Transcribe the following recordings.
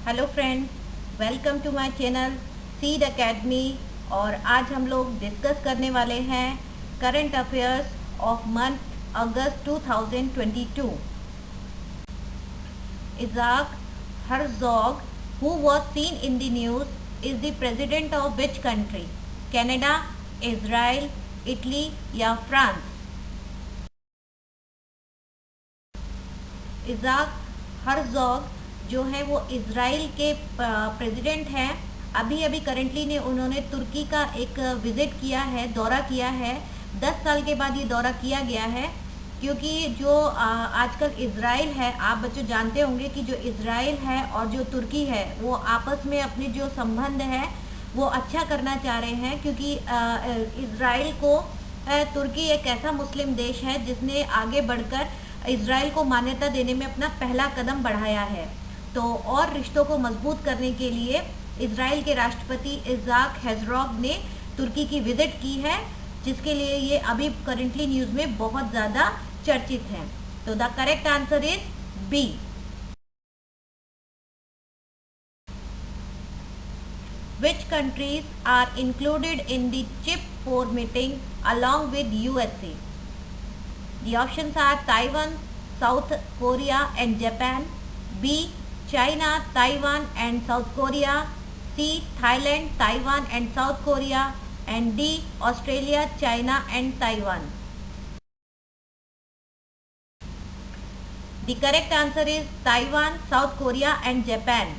Hello friends, welcome to my channel Seed Academy. और आज हम लोग डिस्कस करने वाले हैं current affairs of month August 2022। Isaac Herzog, who was seen in the news, is the president of which country? Canada, Israel, Italy या France? इज़ाक Herzog जो है वो इज़राइल के प्रेसिडेंट हैं। अभी अभी करेंटली ने उन्होंने तुर्की का एक विज़िट किया है, दौरा किया है। 10 साल के बाद ये दौरा किया गया है, क्योंकि जो आजकल इज़राइल है, आप बच्चों जानते होंगे कि जो इज़राइल है और जो तुर्की है वो आपस में अपने जो संबंध है वो अच्छा करना चाह रहे हैं, क्योंकि इज़राइल को तुर्की एक ऐसा मुस्लिम देश है जिसने आगे बढ़कर इज़राइल को मान्यता देने में अपना पहला कदम बढ़ाया है। तो और रिश्तों को मजबूत करने के लिए इज़राइल के राष्ट्रपति इज़ाक हेrzog ने तुर्की की विजिट की है, जिसके लिए ये अभी करेंटली न्यूज़ में बहुत ज़्यादा चर्चित है। तो the correct answer is B. Which countries are included in the CHIP4 meeting along with USA? The options are Taiwan, South Korea and Japan. B. China, Taiwan and South Korea. C. Thailand, Taiwan and South Korea. And D. Australia, China and Taiwan. The correct answer is Taiwan, South Korea and Japan.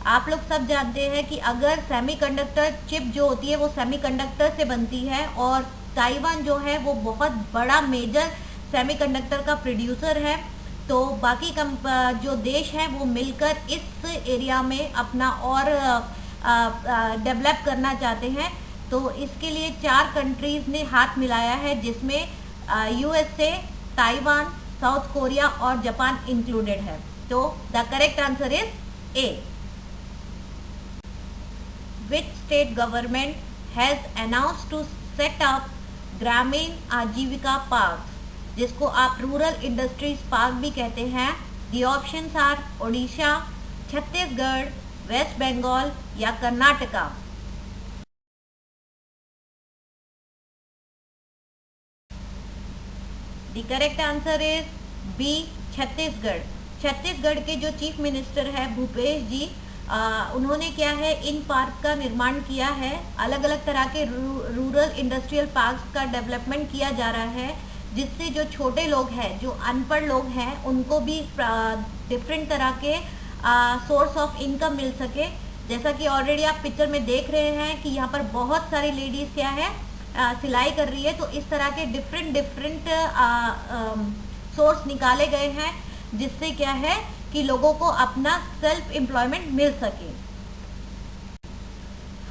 आप लोग सब जानते हैं कि अगर semiconductor chip जो होती है वो सेमीकंडक्टर से बनती है, और ताइवान जो है वो बहुत बड़ा मेजर सेमीकंडक्टर का प्रोड्यूसर है। तो बाकी जो देश हैं वो मिलकर इस एरिया में अपना और डेवलप करना चाहते हैं। तो इसके लिए 4 कंट्रीज़ ने हाथ मिलाया है, जिसमें USA, ताइवान, साउथ कोरिया और जापान इंक्लूडेड है। तो the correct answer is A. Which state government has announced to set up ग्रामीण आजीविका पार्क, जिसको आप रूरल इंडस्ट्रीज पार्क भी कहते हैं? The options are Odisha, Chhattisgarh, West Bengal या Karnataka. The correct answer is B, Chhattisgarh. Chhattisgarh के जो चीफ मिनिस्टर है भूपेश जी, उन्होंने क्या है, इन पार्क का निर्माण किया है। अलग अलग तरह के रूरल इंडस्ट्रियल पार्क्स का डेवलपमेंट किया जा रहा है, जिससे जो छोटे लोग हैं, जो अनपढ़ लोग हैं, उनको भी डिफरेंट तरह के सोर्स ऑफ इनकम मिल सके। जैसा कि ऑलरेडी आप पिक्चर में देख रहे हैं कि यहाँ पर बहुत सारी लेडीज़ क्या है, सिलाई कर रही है। तो इस तरह के डिफरेंट सोर्स निकाले गए हैं, जिससे क्या है कि लोगों को अपना सेल्फ एम्प्लॉयमेंट मिल सके।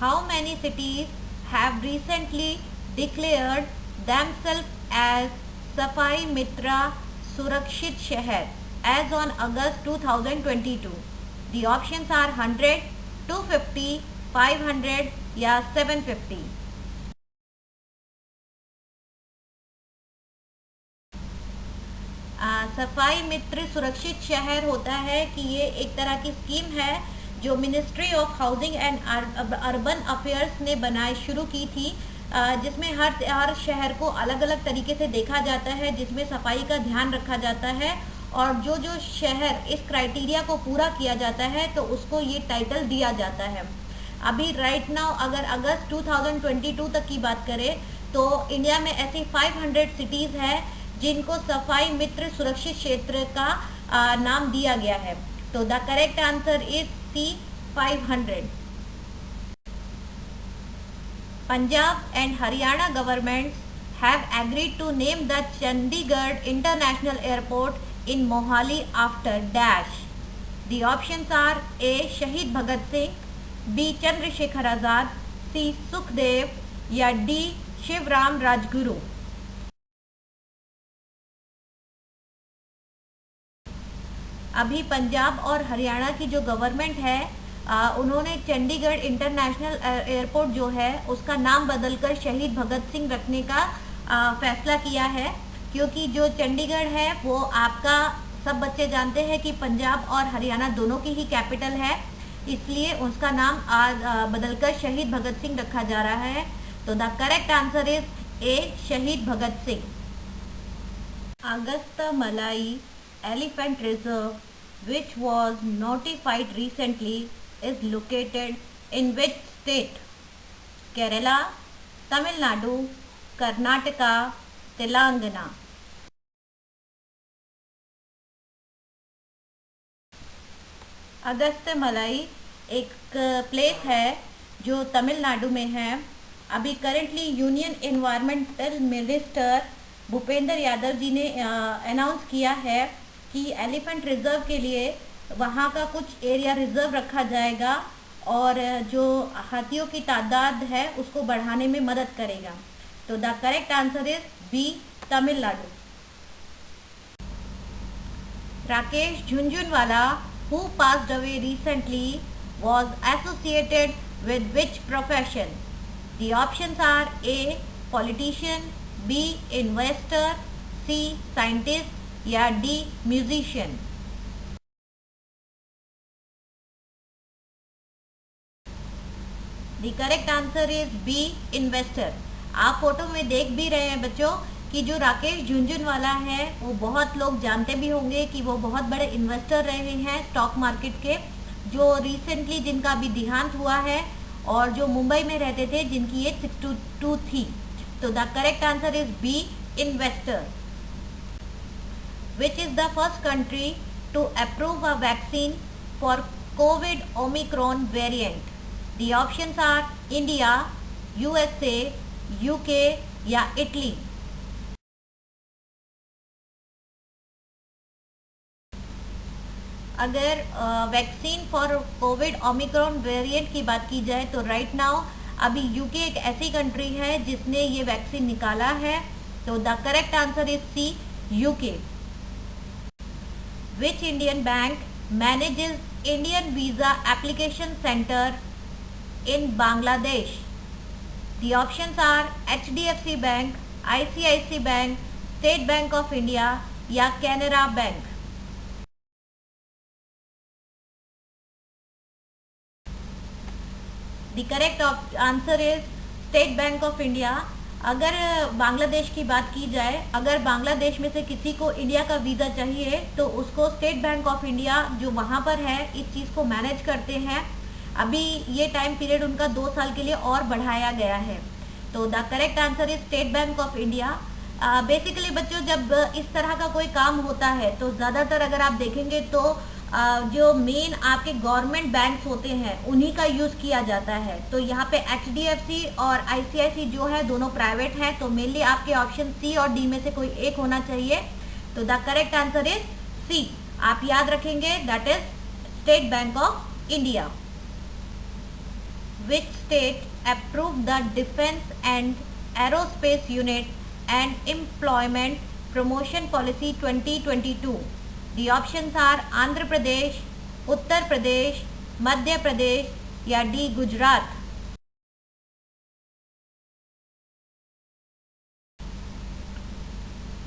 How many cities have recently declared themselves as Safai Mitra Surakshit Shehar as on August 2022? The options are 100, 250, 500 या 750। सफाई मित्र सुरक्षित शहर होता है कि ये एक तरह की स्कीम है जो ministry of housing and urban affairs ने शुरू की थी, जिसमें हर शहर को अलग अलग तरीके से देखा जाता है, जिसमें सफाई का ध्यान रखा जाता है, और जो शहर इस क्राइटेरिया को पूरा किया जाता है तो उसको ये टाइटल दिया जाता है। अभी राइट नाउ अगर अगस्त 2022 तक की बात करें तो इंडिया में ऐसी 500 सिटीज़ हैं जिनको सफाई मित्र सुरक्षित क्षेत्र का नाम दिया गया है। तो the correct answer is C, 500। Punjab and Haryana governments have agreed to name the Chandigarh international airport in Mohali after dash. The options are A Shaheed Bhagat Singh, B Chandrashekhar Azad, C Sukhdev या डी शिवराम राजगुरु। अभी पंजाब और हरियाणा की जो गवर्नमेंट है, उन्होंने चंडीगढ़ इंटरनेशनल एयरपोर्ट जो है उसका नाम बदलकर शहीद भगत सिंह रखने का फैसला किया है, क्योंकि जो चंडीगढ़ है वो आपका सब बच्चे जानते हैं कि पंजाब और हरियाणा दोनों की ही कैपिटल है। इसलिए उसका नाम आज बदलकर शहीद भगत सिंह रखा जा रहा है। तो the correct answer is A, Shaheed Bhagat Singh. Augusta Malai Elephant Reserve, which was notified recently, is located in which state? Kerala, Tamil Nadu, Karnataka, Telangana. अगस्त मलाई एक प्लेस है जो तमिलनाडु में है। अभी currently union environmental minister Bhupender Yadav ji ने अनाउंस किया है कि एलिफेंट रिजर्व के लिए वहाँ का कुछ एरिया रिजर्व रखा जाएगा और जो हाथियों की तादाद है उसको बढ़ाने में मदद करेगा। तो the correct answer is B, Tamil Nadu. Rakesh Jhunjhunwala, who passed away recently, was associated with which profession? The options are A, politician, B, investor, C, scientist या D, musician। The correct answer is B, investor। आप photo में देख भी रहे हैं बच्चों कि जो राकेश झुनझुनवाला है वो बहुत लोग जानते भी होंगे कि वो बहुत बड़े इन्वेस्टर रहे हैं स्टॉक मार्केट के, जो रिसेंटली जिनका अभी देहांत हुआ है और जो मुंबई में रहते थे जिनकी एज 62 थी। तो the correct answer is B, investor. Which is the first country to approve a vaccine for covid omicron variant? The options are India, USA, UK या इटली। अगर vaccine for covid omicron variant की बात की जाए तो right now अभी UK एक ऐसी कंट्री है जिसने ये वैक्सीन निकाला है। तो the correct answer is C, UK. Which Indian bank manages Indian visa application centre in Bangladesh? The options are HDFC bank, ICICI bank, State Bank of India या Canara bank. The correct answer is State Bank of India. अगर बांग्लादेश की बात की जाए, अगर बांग्लादेश में से किसी को इंडिया का वीज़ा चाहिए तो उसको स्टेट बैंक ऑफ इंडिया जो वहाँ पर है इस चीज़ को मैनेज करते हैं। अभी ये टाइम पीरियड उनका 2 साल के लिए और बढ़ाया गया है। तो the correct answer is State Bank of India. Basically बच्चों जब इस तरह का कोई काम होता है तो ज़्यादातर अगर आप देखेंगे तो जो मेन आपके गवर्नमेंट बैंक्स होते हैं उन्हीं का यूज़ किया जाता है। तो यहाँ पे HDFC और ICICI जो है दोनों प्राइवेट हैं, तो मेनली आपके ऑप्शन सी और डी में से कोई एक होना चाहिए। तो the correct answer is C. आप याद रखेंगे that is State Bank of India. Which state approve the defence and aerospace unit and employment promotion policy 2022? The options are Andhra Pradesh, Uttar Pradesh, Madhya Pradesh या D, Gujarat.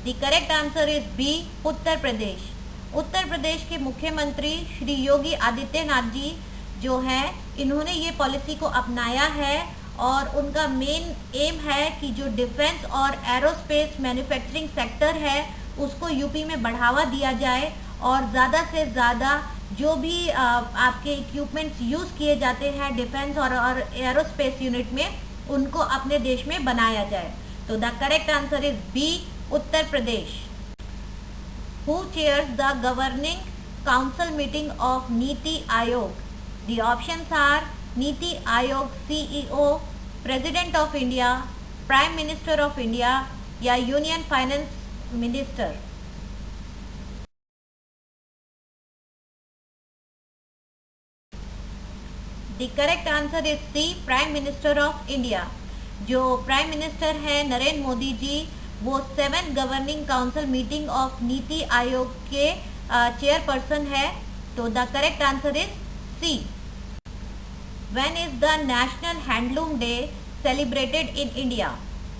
The correct answer is B, Uttar Pradesh. Uttar Pradesh के मुख्यमंत्री श्री योगी आदित्यनाथ जी जो हैं इन्होंने ये पॉलिसी को अपनाया है और उनका मेन एम है कि जो डिफेंस और एरोस्पेस मैन्युफैक्चरिंग सेक्टर है उसको यूपी में बढ़ावा दिया जाए और ज़्यादा से ज़्यादा जो भी आपके इक्विपमेंट्स यूज़ किए जाते हैं डिफेंस और एरोस्पेस यूनिट में उनको अपने देश में बनाया जाए। तो the correct answer is B, Uttar Pradesh. Who chairs the governing council meeting of NITI Aayog? The options are NITI Aayog CEO, president of India, prime minister of India या union finance minister. The correct answer is C, prime minister of India. जो prime minister है नरेंद्र मोदी जी वो 7th governing council meeting of NITI आयोग के chairperson है। तो the correct answer is C. When is the national handloom day celebrated in India?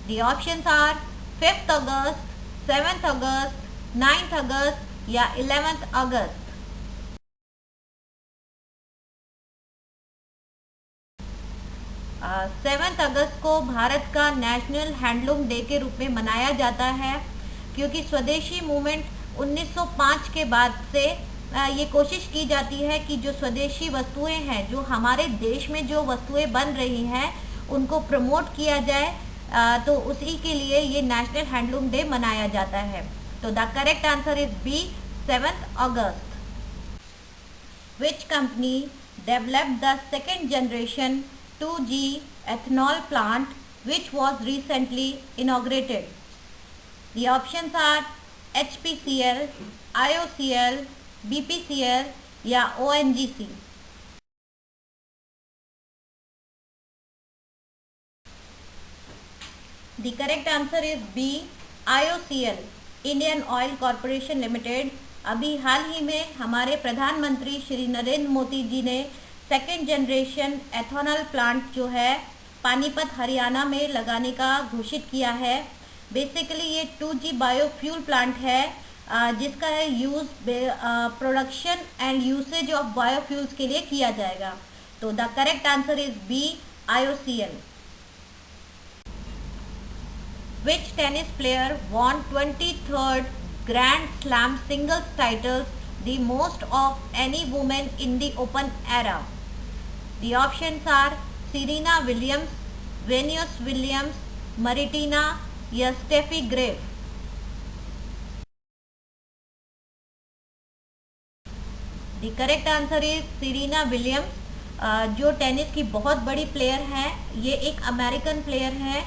The options are 5th August, 7th August, 9th August या 11th अगस्त। 7 अगस्त को भारत का national handloom day के रूप में मनाया जाता है, क्योंकि स्वदेशी मूवमेंट 1905 के बाद से ये कोशिश की जाती है कि जो स्वदेशी वस्तुएं हैं, जो हमारे देश में जो वस्तुएं बन रही हैं, उनको प्रमोट किया जाए। तो उसी के लिए ये नेशनल हैंडलूम डे मनाया जाता है। तो the correct answer is B, 7 August. Which company developed the second generation 2G ethanol plant which was recently inaugurated? The options are HPCL, IOCL, BPCL या ONGC। The correct answer is B, IOCL, Indian oil corporation limited. अभी हाल ही में हमारे प्रधानमंत्री श्री नरेंद्र मोदी जी ने second generation ethanol plant जो है पानीपत हरियाणा में लगाने का घोषित किया है। बेसिकली ये 2G बायोफ्यूल प्लांट है, जिसका use production and usage of biofuels के लिए किया जाएगा। तो the correct answer is B, IOCL। Which tennis player won 23rd Grand Slam singles titles, the most of any woman in the Open era? The options are Serena Williams, Venus Williams, Maritina या Steffi Graf। The correct answer is Serena Williams, जो tennis की बहुत बड़ी player है। ये एक American player है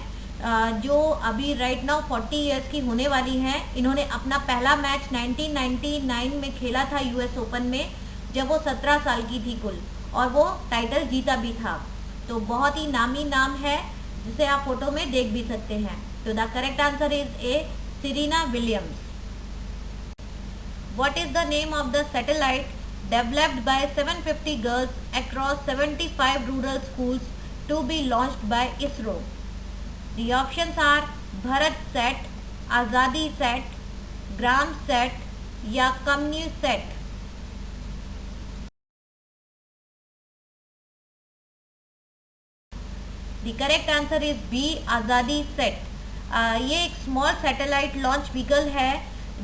जो अभी राइट नाउ 40 इयर्स की होने वाली हैं। इन्होंने अपना पहला मैच 1999 में खेला था US ओपन में, जब वो 17 साल की थी कुल, और वो टाइटल जीता भी था। तो बहुत ही नामी नाम है, जिसे आप फोटो में देख भी सकते हैं। तो the correct answer is A, Serena Williams. What is the name of the satellite developed by 750 girls across 75 rural schools to be launched by ISRO? The options are Bharat Sat, Azadi Sat, Gram Sat या Kamni Sat। The correct answer is B, Azadi Sat। ये एक small satellite launch vehicle है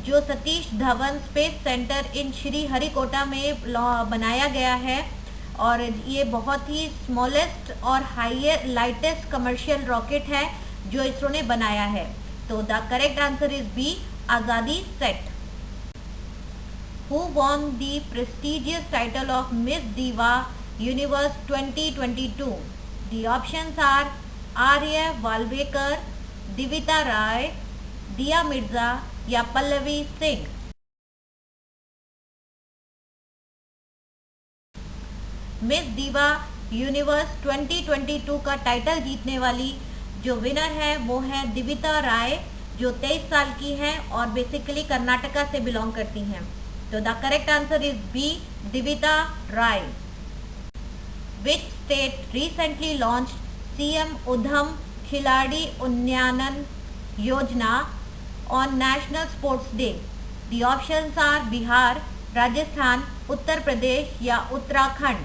जो Satish Dhawan space centre in Sriharikota में बनाया गया है, और ये बहुत ही स्मॉलेस्ट और हाईएस्ट लाइटेस्ट कमर्शियल रॉकेट है जो इसरो ने बनाया है। तो the correct answer is B, Azadi SAT. Who won the prestigious title of Miss Diva Universe 2022? The options are Arya Walvekar, Divita Rai, Dia Mirza या Pallavi Singh. Miss Diva Universe 2022 का टाइटल जीतने वाली जो विनर है वो है दिविता राय, जो 23 साल की हैं और बेसिकली कर्नाटका से बिलोंग करती हैं। तो the correct answer is B, Divita Rai. Which state recently launch CM Udham Khiladi Unnayan योजना on National Sports Day? The options are Bihar, Rajasthan, Uttar Pradesh या Uttarakhand.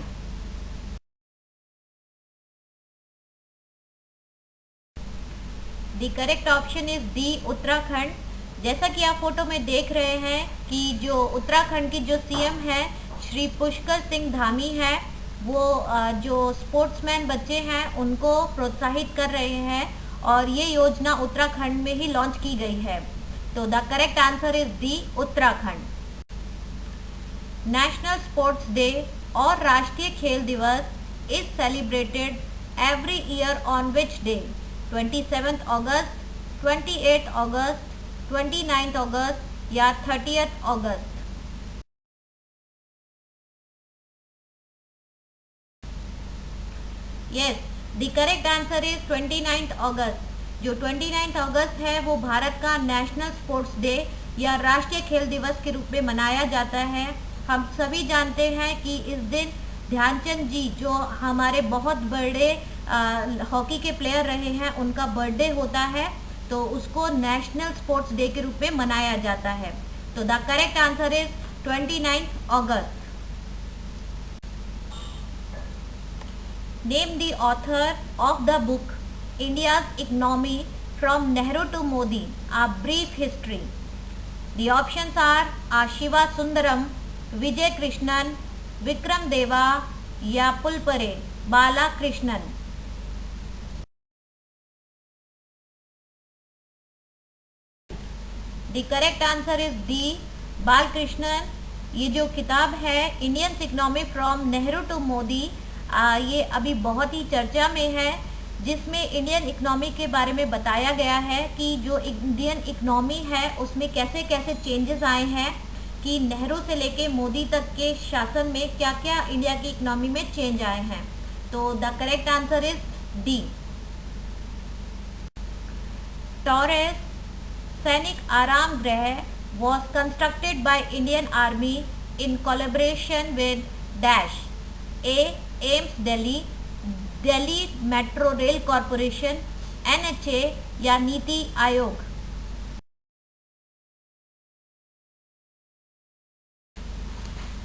The correct option is D, Uttarakhand. जैसा कि आप फोटो में देख रहे हैं कि जो उत्तराखंड की जो CM है श्री पुष्कर सिंह धामी है, वो जो स्पोर्ट्समैन बच्चे हैं उनको प्रोत्साहित कर रहे हैं, और ये योजना उत्तराखंड में ही लॉन्च की गई है। तो the correct answer is D, Uttarakhand. National sports day और Rashtriya Khel Divas is celebrated every year on which day? 27 August, 28 August, 29 August या 30 August? Yes, the correct answer is 29 August. जो 29 अगस्त है वो भारत का नेशनल स्पोर्ट्स डे या राष्ट्रीय खेल दिवस के रूप में मनाया जाता है। हम सभी जानते हैं कि इस दिन ध्यानचंद जी, जो हमारे बहुत बड़े हॉकी के प्लेयर रहे हैं, उनका बर्थडे होता है, तो उसको नेशनल स्पोर्ट्स डे के रूप में मनाया जाता है। तो the correct answer is 29 August. Name the author of the book India's Economy from Nehru to Modi, A Brief History. The options are Shiva Sundaram, Vijay Krishnan, Vikram Deva या Pulapre Bala Krishnan. The correct answer is D Balakrishnan. ये जो किताब है Indian economy from Nehru to Modi, ये अभी बहुत ही चर्चा में है, जिसमें इंडियन इकोनॉमी के बारे में बताया गया है कि जो इंडियन इकोनॉमी है उसमें कैसे कैसे चेंजेस आए हैं, कि नेहरू से लेके मोदी तक के शासन में क्या क्या इंडिया की इकोनॉमी में चेंज आए हैं. तो the correct answer is D. Taurus सैनिक आराम गृह was constructed by Indian Army in collaboration with dash A. AIIMS Delhi, Delhi metro rail corporation, NHA या नीति आयोग.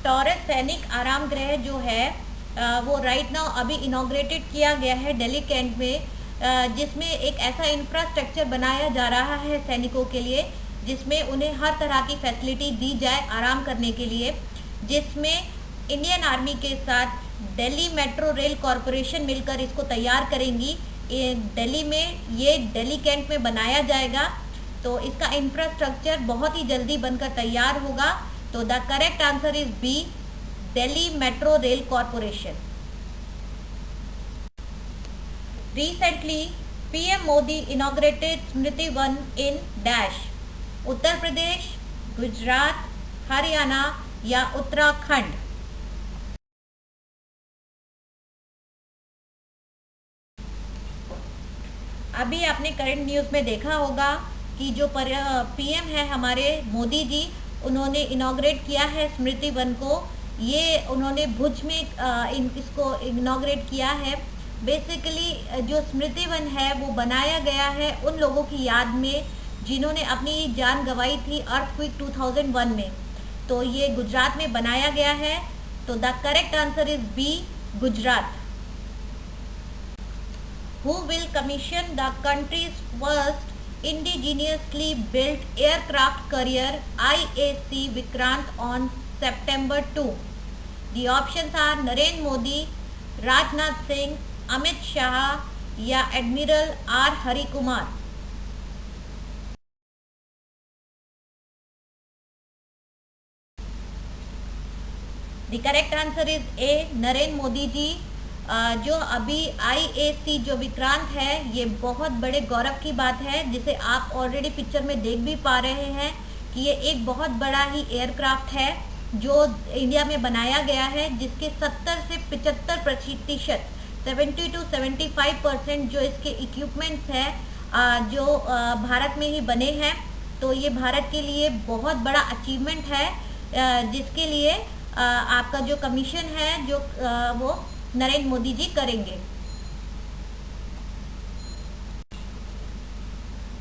टॉरस सैनिक आराम गृह जो है वो राइट नाउ अभी इनॉग्रेटेड किया गया है दिल्ली कैंट में, जिसमें एक ऐसा इंफ्रास्ट्रक्चर बनाया जा रहा है सैनिकों के लिए, जिसमें उन्हें हर तरह की फैसिलिटी दी जाए आराम करने के लिए, जिसमें इंडियन आर्मी के साथ दिल्ली मेट्रो रेल कॉरपोरेशन मिलकर इसको तैयार करेंगी. दिल्ली में ये दिल्ली कैंट में बनाया जाएगा, तो इसका इंफ्रास्ट्रक्चर बहुत ही जल्दी बनकर तैयार होगा. तो the correct answer is B, Delhi metro rail corporation. Recently, PM Modi inaugurated Smriti Van in dash Uttar Pradesh, Gujarat, Haryana या उत्तराखंड. अभी आपने करंट न्यूज़ में देखा होगा कि जो पीएम है हमारे मोदी जी, उन्होंने इनॉग्रेट किया है स्मृति वन को. ये उन्होंने भुज में इसको इनॉग्रेट किया है. बेसिकली जो स्मृति वन है वो बनाया गया है उन लोगों की याद में जिन्होंने अपनी जान गंवाई थी अर्थक्वेक 2001 में. तो ये गुजरात में बनाया गया है. तो the correct answer is B, Gujarat. Who will commission the country's first indigenously built aircraft carrier IAC Vikrant on September 2? The options are Narendra Modi, Rajnath Singh, Amit Shah या admiral R Hari Kumar. The correct answer is A, Narendra Modi ji. जो अभी IAC जो विक्रांत है, ये बहुत बड़े गौरव की बात है, जिसे आप ऑलरेडी पिक्चर में देख भी पा रहे हैं कि ये एक बहुत बड़ा ही एयरक्राफ्ट है जो इंडिया में बनाया गया है, जिसके 70 से 75%, 70 to 75% जो इसके इक्विपमेंट्स हैं जो भारत में ही बने हैं. तो ये भारत के लिए बहुत बड़ा अचीवमेंट है, जिसके लिए आपका जो कमीशन है जो वो नरेंद्र मोदी जी करेंगे.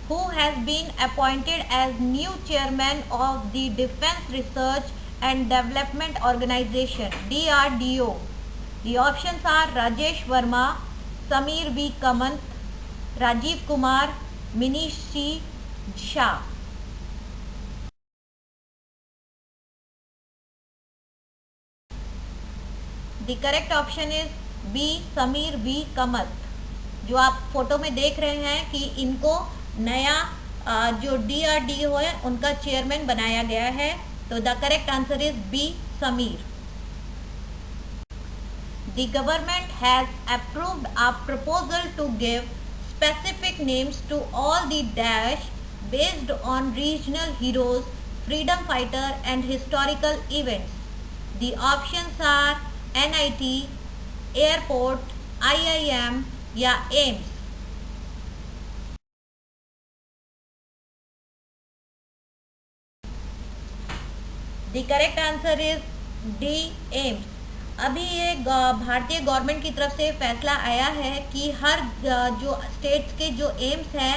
Who has been appointed as new chairman of the Defence Research and Development Organization DRDO? The options are Rajesh Verma, Sameer V Kamat, Rajiv Kumar, Minish C Shah. The correct option is B, Sameer V Kamat. जो आप फोटो में देख रहे हैं कि इनको नया जो DRDO है उनका चेयरमैन बनाया गया है. तो the correct answer is B, Sameer. The government has approved a proposal to give specific names to all the dash based on regional heroes, freedom fighter and historical events. The options are NIT, airport, IIM या AIIMS. The correct answer is D, AIIMS. अभी ये भारतीय government की तरफ से फैसला आया है कि हर जो स्टेट्स के जो एम्स हैं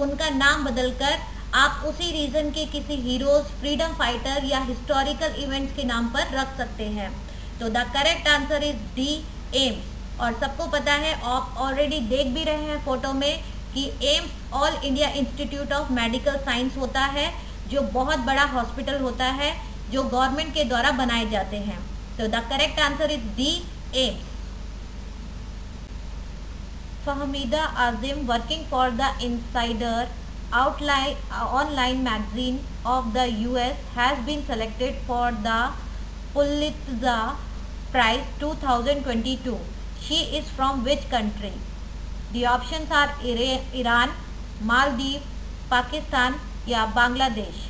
उनका नाम बदलकर आप उसी रीजन के किसी हीरोज, फ्रीडम फाइटर या हिस्टोरिकल इवेंट्स के नाम पर रख सकते हैं. तो the correct answer is D, AIIMS. और सबको पता है, आप ऑलरेडी देख भी रहे हैं फोटो में कि AIIMS all India institute of medical science होता है, जो बहुत बड़ा हॉस्पिटल होता है जो गवर्नमेंट के द्वारा बनाए जाते हैं। तो the correct answer is D, AIIMS. Fahmida Azim working for the insider online magazine of the US has been selected for the Pulitzer Prize 2022. She is from which country? The options are Iran, Maldives, Pakistan या Bangladesh.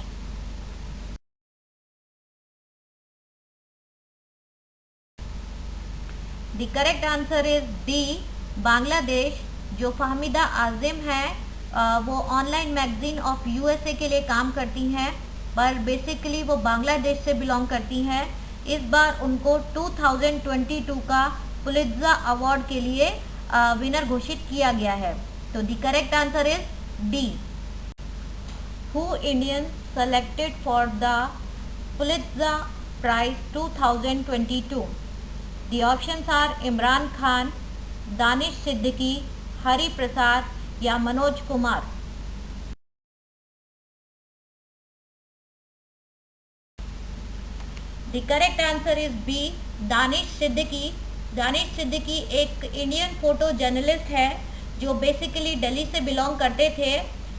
The correct answer is D, Bangladesh. जो फहमीदा आजिम है वो online magazine of USA के लिए काम करती हैं, पर बेसिकली वो बांग्लादेश से बिलोंग करती हैं। इस बार उनको 2022 का पुलित्ज़र अवार्ड के लिए विनर घोषित किया गया है। तो the correct answer is D. Who Indian selected for the Pulitzer prize 2022? The options are Imran Khan, Danish Siddiqui, Hari Prasad या Manoj Kumar. The correct answer is B, Danish Siddiqui. Danish Siddiqui एक इंडियन फोटो जर्नलिस्ट है जो बेसिकली दिल्ली से बिलोंग करते थे।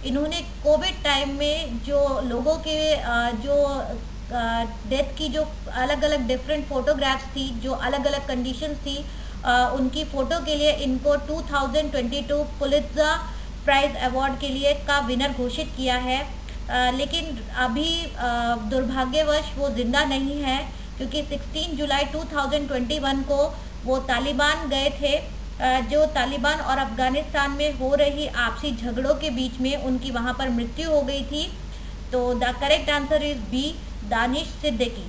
इन्होंने कोविड टाइम में जो लोगों के जो डेथ की जो अलग अलग डिफरेंट फोटोग्राफ्स थी, जो अलग अलग कंडीशंस थी, उनकी फ़ोटो के लिए इनको 2022 पुलित्ज़र प्राइज़ अवार्ड के लिए का विनर घोषित किया है। लेकिन अभी दुर्भाग्यवश वो ज़िंदा नहीं है, क्योंकि 16 जुलाई 2021 को वो तालिबान गए थे। जो तालिबान और अफ़गानिस्तान में हो रही आपसी झगड़ों के बीच में उनकी वहाँ पर मृत्यु हो गई थी। तो the correct answer is B, Danish Siddiqui.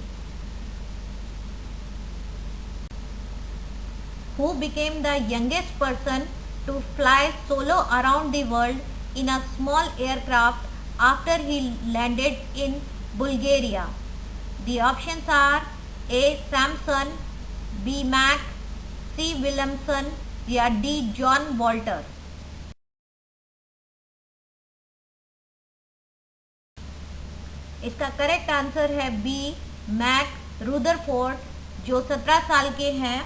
Who became the youngest person to fly solo around the world in a small aircraft after he landed in Bulgaria? The options are A. Samson, B. Mac, C. Williamson या D. John Walter। इसका correct answer है B, Mac Rutherford, जो 17 साल के हैं,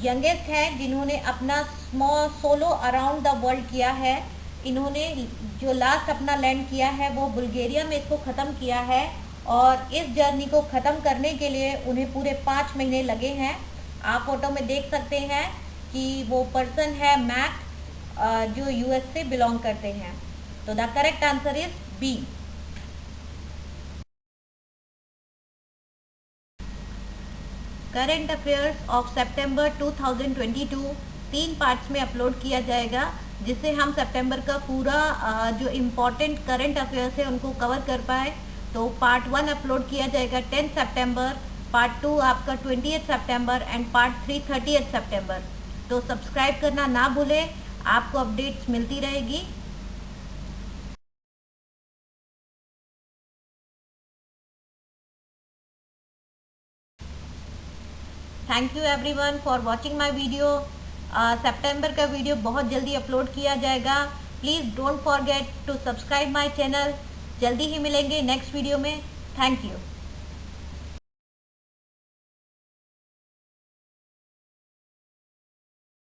youngest हैं, जिन्होंने अपना small solo around the world किया है। इन्होंने जो लास्ट अपना लैंड किया है वो बुल्गारिया में इसको ख़त्म किया है, और इस जर्नी को ख़त्म करने के लिए उन्हें पूरे 5 महीने लगे हैं। आप फोटो में देख सकते हैं कि वो पर्सन है मैक, जो यूएस से बिलोंग करते हैं। तो the correct answer is B. Current affairs of सितंबर 2022 3 पार्ट्स में अपलोड किया जाएगा, जिससे हम सितंबर का पूरा जो इम्पोर्टेंट करंट अफेयर्स है उनको कवर कर पाए। तो पार्ट 1 अपलोड किया जाएगा 10 सितंबर, पार्ट 2 आपका 20 सितंबर एंड पार्ट 3 30 सितंबर। तो सब्सक्राइब करना ना भूलें, आपको अपडेट्स मिलती रहेगी। Thank you everyone for watching my video. सितंबर का वीडियो बहुत जल्दी अपलोड किया जाएगा। Please don't forget to subscribe my channel. जल्दी ही मिलेंगे नेक्स्ट वीडियो में। Thank you.